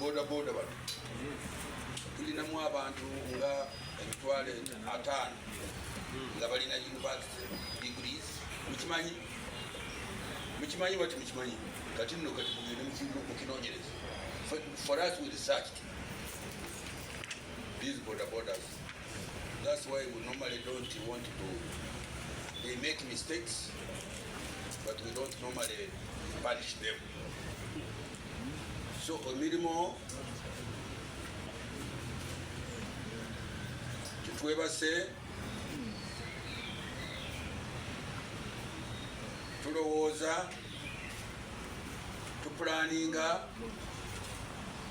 boda bano tulinamu abantu nga emitwalo 5 nga balina university degrees. Mukimanyi wati mukimanyi kati nno kati mugende mukinonyereza. For us we researched these borders. That's why we normally don't want to. They make mistakes, but we don't normally punish them. So Emirimu tutwebase tulowooza tupulaninga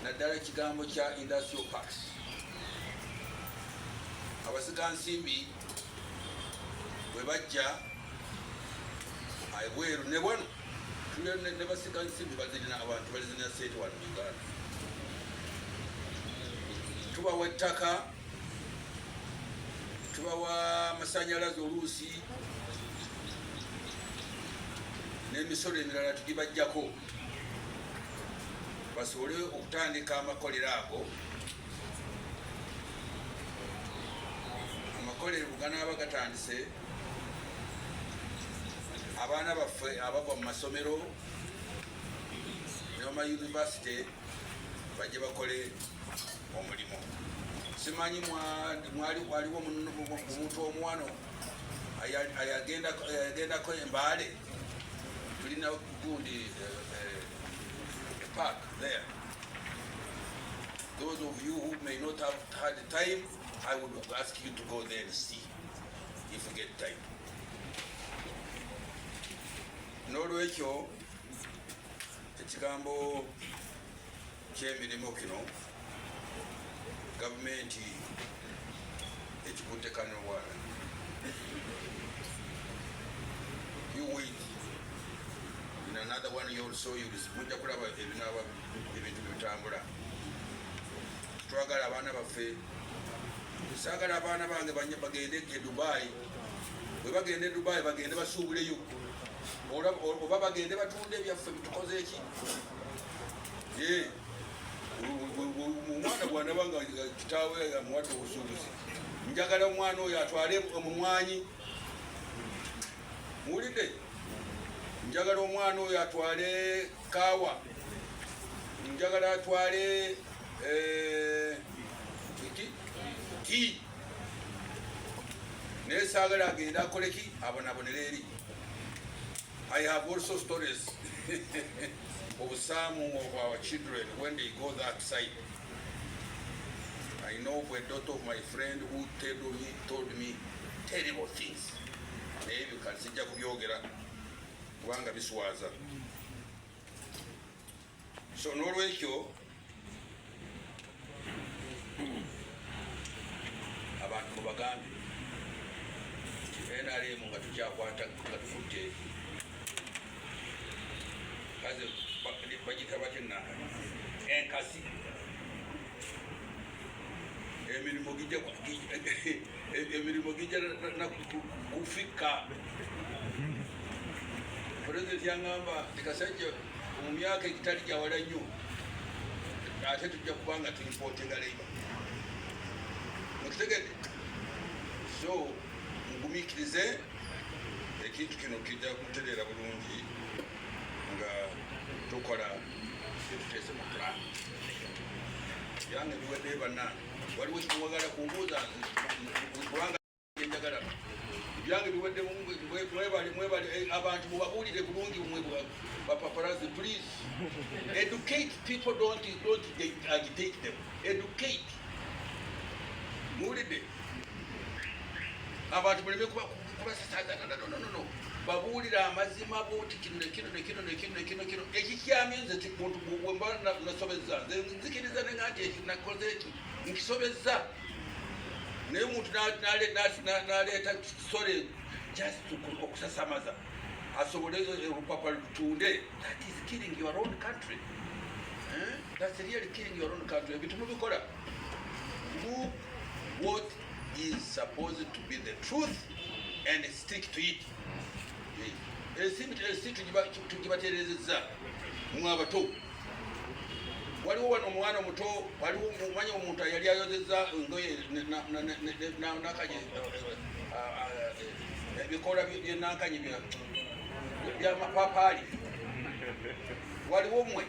naddala ekigambo kya industrial parks. Abasigansimbi bwe bajja Ebweru ne wano ne basigansimbi bazirina abantu bazirina sente wano mu Uganda. Tubawa ettaka, tubawa amasanyalaze oluusi n'emisolo emirala tugibajjako basobole okutandika amakolero ago. Amakolero ganaaba gatandise, abaana baffe abava mu masomero ne mu yunivasite bajje bakole omulimu. Simanyi waliwo omuntu omuwano ayagendako Embaale, tulina gundi park there. Those of you who may not have had the time, I would ask you to go there and see if you get time. N'olwekyo ekigambo ky'emirimu kino gavumenti ekikutte kanowala. You wait. In another one you also mujja kulaba ebintu bitambula. Twagala abaana baffe, saagala abaana bange bagende e Dubai. Bwe bagende e Dubai bagende basuubuleyo, oba bagende batunde ebyaffe bitukoze eki. Omwana bw'anaba nga kitaawe amuwadde obusuubuzi, njagala omwana oyo atwale omumwanyi. Muwulidde? Njagala omwana oyo atwale kaawa, njagala atwale tii, naye saagala agende akoleki abonabonera eri. I have also stories of some of our children when they go that side. I know of a daughter of my friend who told me terrible things. Maybe Kasaija kubyogera kubanga biswaza. So n'olwekyo abantu mubagambe NRM nga tukyakwata nga tufudde kaze bagita batina enkasi emirimu gijja na kufika. President yangamba Kasaija mu myaka egitali gyawala nnyo ate tujja kubanga tuimportinga labor. Mukitegedde? So ngumikirize ekintu kino kijja kutereera bulungi nga tukola ebituteese mu plan yange biwedde bannange. Waliwo ekimuwagala kumbuuza kubanga njagala byange biwedde mwebali abantu mubabuulire bulungi bapaparazi. Please educate people, don't agitate them. Educate. Muwulidde? Abantu muleme kubasasagana. No. Babuulira amazima booti kino nekino ekikyamye nze bwemba nasobezza nze nzikiriza ne nga nti nakoze eki nkisobezza naye omuntu n'aleeta sole just okusasamaza asobole olupapula lutunde. That is killing your own country. That's really killing your own country. Ebintu mubikola, do what is supposed to be the truth and stick to it. Esi tugibateerezezza mwe abato waliwo wano omwana omuto waliwo omanya omuntu yali ayozeza ngoye nakanye ebikola byenakanye byamapapaali waliwo mmwe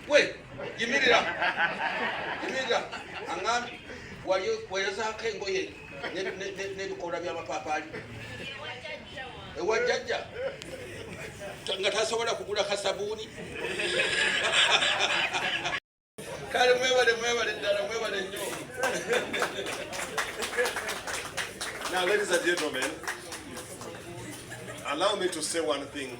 we yimirira aŋambi wayozaako engoye n'ebikola byamapapaali ewajjajja nga tasobola kugula kasabuuni kale mwebale ddala mwebale nnyo. Now, ladies and gentlemen, allow me to say one thing.